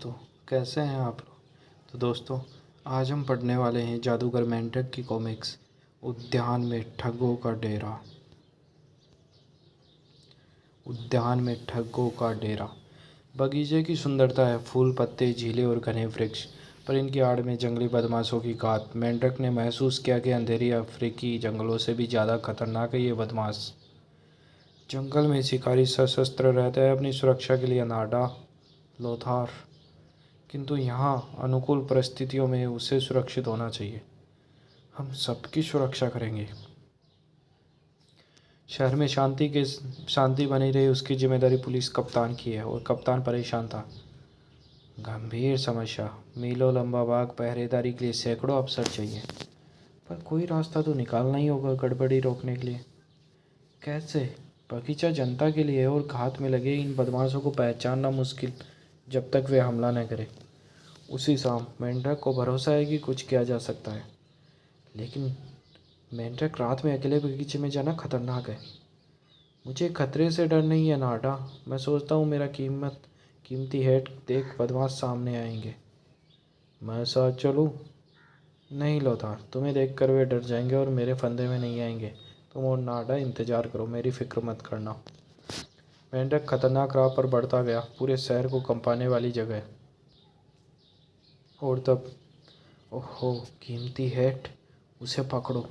दोस्तों, कैसे हैं आप लोग। तो दोस्तों, आज हम पढ़ने वाले हैं जादूगर मेंढक की कॉमिक्स उद्यान में ठगों का डेरा। उद्यान में ठगों का डेरा। बगीचे की सुंदरता है, फूल, पत्ते, झीलें और घने वृक्ष, पर इनकी आड़ में जंगली बदमाशों की घात। मेंढक ने महसूस किया कि अंधेरी अफ्रीकी जंगलों से भी ज़्यादा खतरनाक है ये बदमाश। जंगल में शिकारी सशस्त्र रहता है, अपनी सुरक्षा के लिए नाडा, लोथार, किंतु यहाँ अनुकूल परिस्थितियों में उसे सुरक्षित होना चाहिए। हम सबकी सुरक्षा करेंगे। शहर में शांति बनी रही, उसकी जिम्मेदारी पुलिस कप्तान की है, और कप्तान परेशान था। गंभीर समस्या, मीलों लंबा बाग, पहरेदारी के लिए सैकड़ों अफसर चाहिए, पर कोई रास्ता तो निकालना ही होगा गड़बड़ी रोकने के लिए। कैसे? बगीचा जनता के लिए है और घात में लगे इन बदमाशों को पहचानना मुश्किल जब तक वे हमला न करें। उसी शाम मेंढक को भरोसा है कि कुछ किया जा सकता है, लेकिन मेंढक रात में अकेले बगीचे में जाना खतरनाक है। मुझे खतरे से डर नहीं है नाडा, मैं सोचता हूँ मेरा कीमती हेड देख बदमाश सामने आएंगे। मैं साथ चलूँ? नहीं लोथार, तुम्हें देखकर वे डर जाएंगे और मेरे फंदे में नहीं आएंगे। तुम और नाडा इंतजार करो, मेरी फिक्र मत करना। मेंढक खतरनाक राह पर बढ़ता गया, पूरे शहर को कंपाने वाली जगह। और तब, ओहो, कीमती हेड, उसे पकड़ो।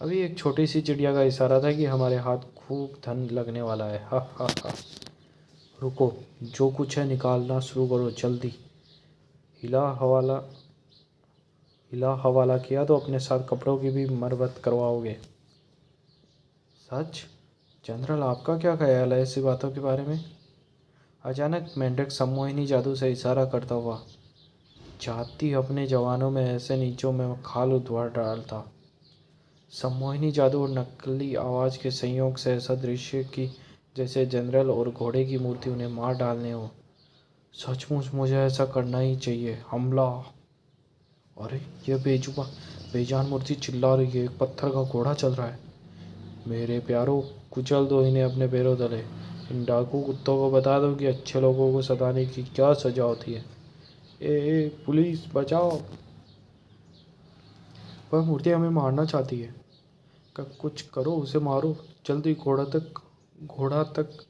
अभी एक छोटी सी चिड़िया का इशारा था कि हमारे हाथ खूब धन लगने वाला है। हा हा हा। रुको, जो कुछ है निकालना शुरू करो जल्दी। हिला हवाला हिला हवाला किया तो अपने साथ कपड़ों की भी मरम्मत करवाओगे। सच? जनरल, आपका क्या ख्याल है ऐसी बातों के बारे में? अचानक मेंढक सम्मोहिनी जादू से इशारा करता हुआ जाती अपने जवानों में ऐसे नीचों में खाल उधवा डालता। सम्मोहिनी जादू और नकली आवाज़ के संयोग से ऐसा दृश्य कि जैसे जनरल और घोड़े की मूर्ति उन्हें मार डालने हो। सचमुच मुझे ऐसा करना ही चाहिए। हमला! अरे, यह बेजान मूर्ति चिल्ला रही है। एक पत्थर का घोड़ा चल रहा है। मेरे प्यारों, कुचल दो इन्हें अपने पैरों तले। इन डाकू कुत्तों को बता दो कि अच्छे लोगों को सताने की क्या सजा होती है। ए पुलिस, बचाओ! वह मूर्ति हमें मारना चाहती है। कुछ करो, उसे मारो जल्दी। घोड़ा तक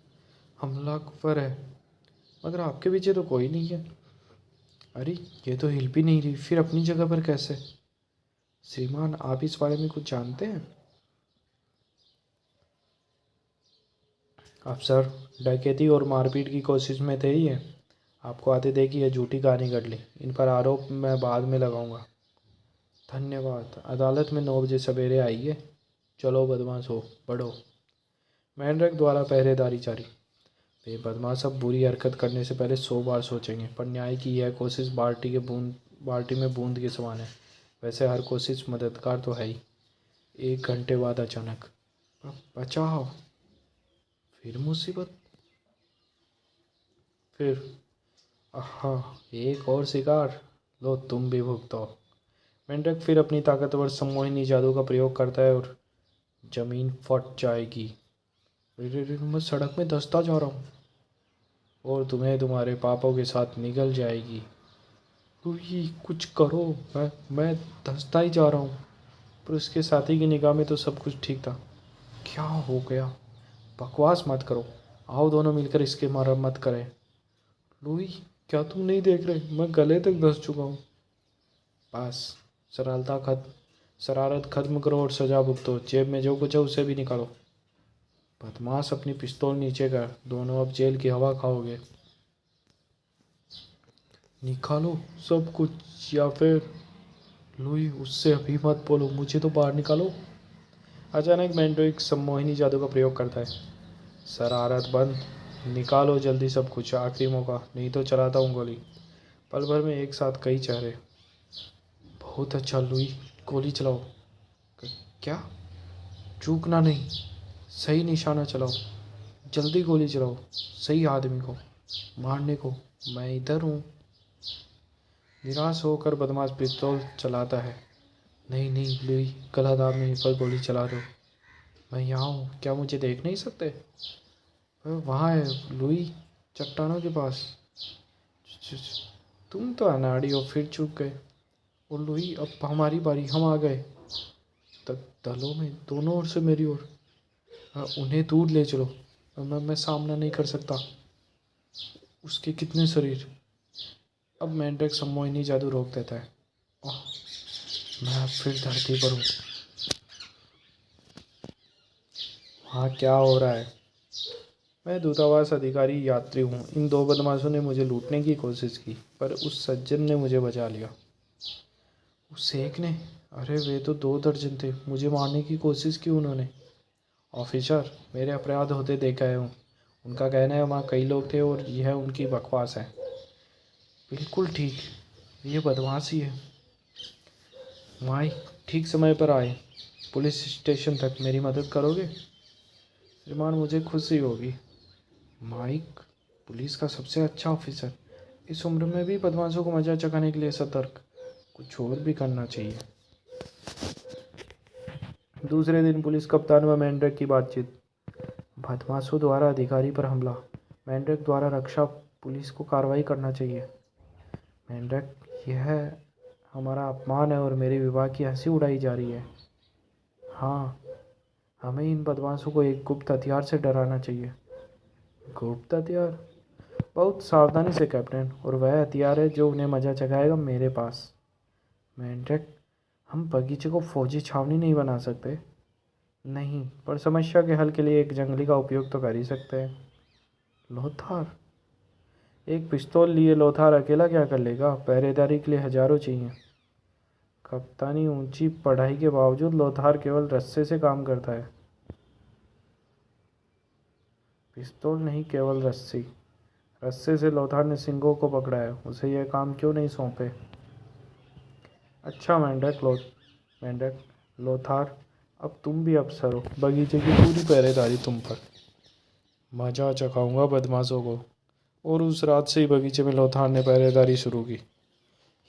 हमलावर है, मगर आपके पीछे तो कोई नहीं है। अरे, ये तो हिल भी नहीं रही, फिर अपनी जगह पर कैसे? श्रीमान, आप इस बारे में कुछ जानते हैं? अफसर, डकैती और मारपीट की कोशिश में थे ये। आपको आते देखी यह झूठी कहानी कर ली। इन पर आरोप मैं बाद में लगाऊंगा। धन्यवाद। अदालत में 9 बजे सवेरे आइए। चलो बदमाश हो, बढ़ो। मेंढक द्वारा पहरेदारी जारी। वे बदमाश अब बुरी हरकत करने से पहले 100 बार सोचेंगे, पर न्याय की यह कोशिश बाल्टी में बूंद के समान है। वैसे हर कोशिश मददगार तो है ही। 1 घंटे बाद अचानक, बचाओ! फिर मुसीबत। फिर, आहा, एक और शिकार। लो, तुम भी भुगतो। मेंढक फिर अपनी ताकतवर सम्मोहिनी जादू का प्रयोग करता है और जमीन फट जाएगी। मैं सड़क में धंसता जा रहा हूँ और तुम्हें तुम्हारे पापों के साथ निगल जाएगी। कोई कुछ करो, मैं धंसता ही जा रहा हूँ। पर उसके साथी की निगाह में तो सब कुछ ठीक था। क्या हो गया? बकवास मत करो, आओ दोनों मिलकर इसकी मरम्मत करें। लुई, क्या तुम नहीं देख रहे, मैं गले तक धंस चुका हूँ। बस, शरारत खत्म करो और सजा भुगतो। जेब में जो कुछ है उसे भी निकालो। बदमाश, अपनी पिस्तौल नीचे कर। दोनों अब जेल की हवा खाओगे। निकालो सब कुछ, या फिर लुई, उससे अभी मत बोलो, मुझे तो बाहर निकालो। अचानक मेंढक सम्मोहिनी जादू का प्रयोग करता है। शरारत बंद, निकालो जल्दी सब कुछ, आखिरी मौका, नहीं तो चलाता हूँ गोली। पल भर में एक साथ कई चेहरे। बहुत अच्छा लुई, गोली चलाओ। क्या? चूकना नहीं, सही निशाना चलाओ। जल्दी गोली चलाओ, सही आदमी को मारने को। मैं इधर हूँ। निराश होकर बदमाश पिस्तौल चलाता है। नहीं नहीं लुई, गलत आदमी पर गोली चला दो। मैं यहाँ हूँ, क्या मुझे देख नहीं सकते? वह वहाँ है लुई, चट्टानों के पास। तुम तो अनाड़ी हो, फिर चूक गए। और लुई, अब हमारी बारी, हम आ गए। दलों में दोनों ओर से मेरी ओर। उन्हें दूर ले चलो। मैं सामना नहीं कर सकता। उसके कितने शरीर। अब मैंड्रेक सम्मोहिनी जादू रोक देता है। ओह, मैं अब फिर धरती पर हूँ। हाँ, क्या हो रहा है। मैं दूतावास अधिकारी यात्री हूँ। इन दो बदमाशों ने मुझे लूटने की कोशिश की, पर उस सज्जन ने मुझे बचा लिया। उस एक ने? अरे वे तो 2 दर्जन थे। मुझे मारने की कोशिश की उन्होंने। ऑफिसर, मेरे अपराध होते देख आया हूँ। उनका कहना है वहाँ कई लोग थे और यह उनकी बकवास है। बिल्कुल ठीक, ये बदमाशी है। माइक, ठीक समय पर आए। पुलिस स्टेशन तक मेरी मदद करोगे? श्रीमान, मुझे खुशी होगी। माइक, पुलिस का सबसे अच्छा ऑफिसर, इस उम्र में भी बदमाशों को मजा चखाने के लिए सतर्क। कुछ और भी करना चाहिए। दूसरे दिन पुलिस कप्तान व मैंड्रेक की बातचीत। बदमाशों द्वारा अधिकारी पर हमला, मैंड्रेक द्वारा रक्षा। पुलिस को कार्रवाई करना चाहिए। मैंड्रेक, यह हमारा अपमान है और मेरे विभाग की हंसी उड़ाई जा रही है। हाँ, हमें इन बदमाशों को एक गुप्त हथियार से डराना चाहिए। गुप्त हथियार? बहुत सावधानी से कैप्टन, और वह हथियार है जो उन्हें मजा चखाएगा मेरे पास। मैंड्रेक, हम बगीचे को फौजी छावनी नहीं बना सकते। नहीं, पर समस्या के हल के लिए एक जंगली का उपयोग तो कर ही सकते हैं। लोथार, एक पिस्तौल लिए लोथार अकेला क्या कर लेगा? पहरेदारी के लिए हजारों चाहिए। कप्तानी ऊंची पढ़ाई के बावजूद लोथार केवल रस्से से काम करता है। पिस्तौल नहीं, केवल रस्सी। रस्से से लोथार ने सिंगों को पकड़ा है। उसे यह काम क्यों नहीं सौंपे? अच्छा मैंड्रेक, लोथार, अब तुम भी अफसर हो। बगीचे की पूरी पहरेदारी तुम पर। मजा चखाऊंगा बदमाशों को। और उस रात से ही बगीचे में लोथार ने पहरेदारी शुरू की।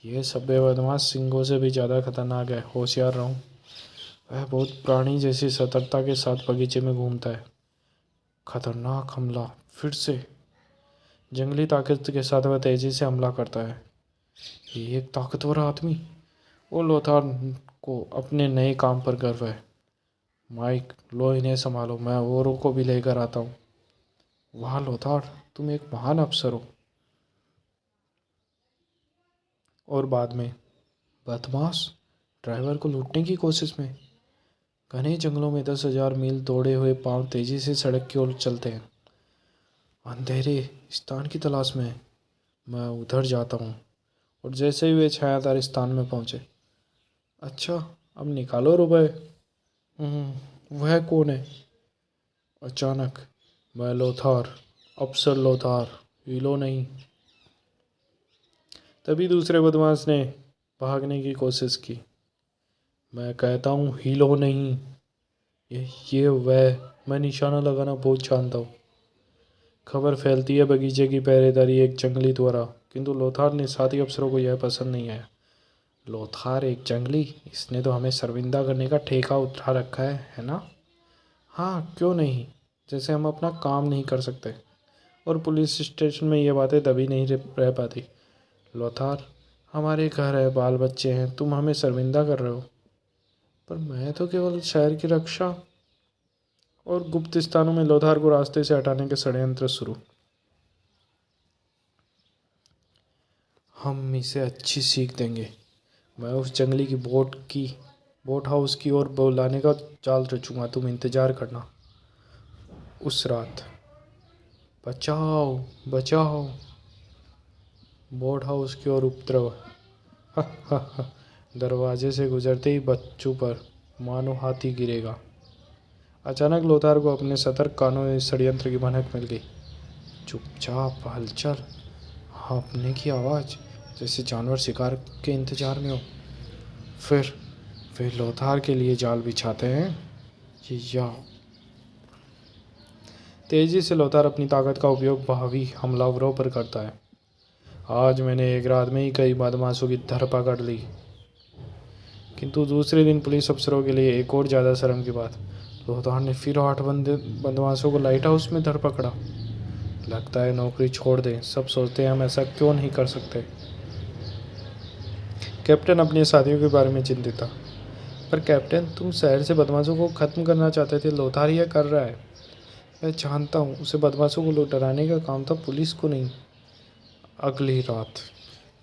यह सभ्य बदमाश सिंगों से भी ज़्यादा खतरनाक है। होशियार रहूं। वह बहुत प्राणी जैसी सतर्कता के साथ बगीचे में घूमता है। खतरनाक हमला फिर से। जंगली ताकत के साथ वह तेजी से हमला करता है। ये एक ताकतवर आदमी। वो लोथार को अपने नए काम पर गर्व है। माइक, लो इन्हें संभालो, मैं औरों को भी लेकर आता हूँ। वाह लोथार, तुम एक महान अफसर हो। और बाद में बदमाश ड्राइवर को लूटने की कोशिश में। घने जंगलों में 10,000 मील दौड़े हुए पांव तेजी से सड़क की ओर चलते हैं। अंधेरे स्थान की तलाश में मैं उधर जाता हूँ, और जैसे ही वे छायादार स्थान में पहुँचे। अच्छा, अब निकालो रुपए। वह कौन है? अचानक, मैं लोथार, अफसर लोथार, हीलो नहीं। तभी दूसरे बदमाश ने भागने की कोशिश की। मैं कहता हूँ हीलो नहीं। ये वह, मैं निशाना लगाना बहुत जानता हूँ। खबर फैलती है बगीचे की पहरेदारी एक जंगली द्वारा, किंतु लोथार ने साथी अफसरों को यह पसंद नहीं आया। लोथार एक जंगली? इसने तो हमें शर्मिंदा करने का ठेका उठा रखा है ना? हाँ, क्यों नहीं। जैसे हम अपना काम नहीं कर सकते। और पुलिस स्टेशन में ये बातें दबी नहीं रह पाती। लोथार, हमारे घर है, बाल बच्चे हैं, तुम हमें शर्मिंदा कर रहे हो। पर मैं तो केवल शहर की रक्षा। और गुप्त स्थानों में लोथार को रास्ते से हटाने के षड्यंत्र शुरू। हम इसे अच्छी सीख देंगे। मैं उस जंगली की बोट हाउस की ओर बुलाने का जाल रचूंगा। तुम इंतजार करना। उस रात। बचाओ बचाओ। बोट हाउस की ओर उपद्रव। दरवाजे से गुजरते ही बच्चों पर मानो हाथी गिरेगा। अचानक लोथार को अपने सतर्क कानों में षड्यंत्र की भनक मिल गई। चुपचाप, हलचल, हाँफने की आवाज़, जैसे जानवर शिकार के इंतजार में हो। फिर वे लोथार के लिए जाल बिछाते हैं। या तेजी से लोथार अपनी ताकत का उपयोग भावी हमलावरों पर करता है। आज मैंने एक रात में ही कई बदमाशों की धरपकड़ ली। किंतु दूसरे दिन पुलिस अफसरों के लिए एक और ज़्यादा शर्म की बात। लोथार ने फिर 8 बदमाशों को लाइट हाउस में धरपकड़ा। लगता है नौकरी छोड़ दें। सब सोचते हैं हम ऐसा क्यों नहीं कर सकते। कैप्टन अपने साथियों के बारे में चिंतित था। पर कैप्टन, तुम शहर से बदमाशों को ख़त्म करना चाहते थे, लोथार यह कर रहा है। मैं जानता हूँ, उसे बदमाशों को डराने का काम था, पुलिस को नहीं। अगली रात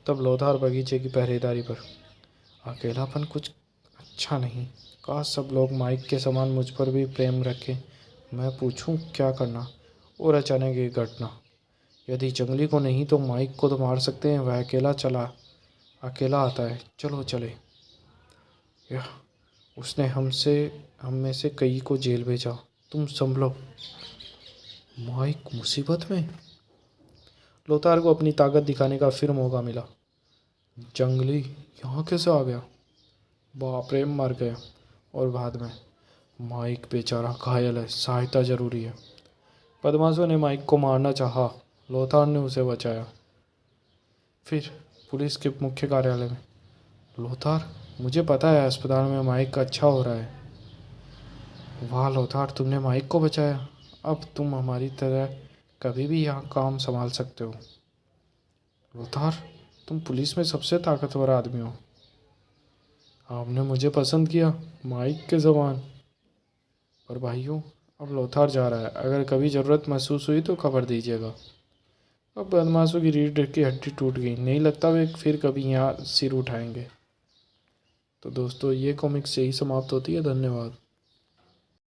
तब लोथार बगीचे की पहरेदारी पर। अकेलापन कुछ अच्छा नहीं। काश सब लोग माइक के समान मुझ पर भी प्रेम रखें। मैं पूछूं क्या करना। और अचानक एक घटना। यदि जंगली को नहीं तो माइक को तो मार सकते हैं। वह अकेला आता है। चलो चले। यह उसने हम में से कई को जेल भेजा। तुम संभलो। माइक मुसीबत में। लोथार को अपनी ताकत दिखाने का फिर मौका मिला। जंगली यहाँ कैसे आ गया? बाप रे, मर गया। और बाद में माइक बेचारा घायल है, सहायता जरूरी है। बदमाशों ने माइक को मारना चाहा, लोथार ने उसे बचाया। फिर पुलिस के मुख्य कार्यालय में। लोथार, मुझे पता है अस्पताल में माइक अच्छा हो रहा है। वाह लोथार, तुमने माइक को बचाया। अब तुम हमारी तरह कभी भी यहाँ काम संभाल सकते हो। लोथार, तुम पुलिस में सबसे ताकतवर आदमी हो। आपने मुझे पसंद किया माइक के ज़बान। पर भाइयों, अब लोथार जा रहा है। अगर कभी ज़रूरत महसूस हुई तो खबर दीजिएगा। अब बदमाशों की रीढ़ की हड्डी टूट गई, नहीं लगता वे फिर कभी यहाँ सिर उठाएंगे। तो दोस्तों, ये कॉमिक्स यही समाप्त होती है। धन्यवाद।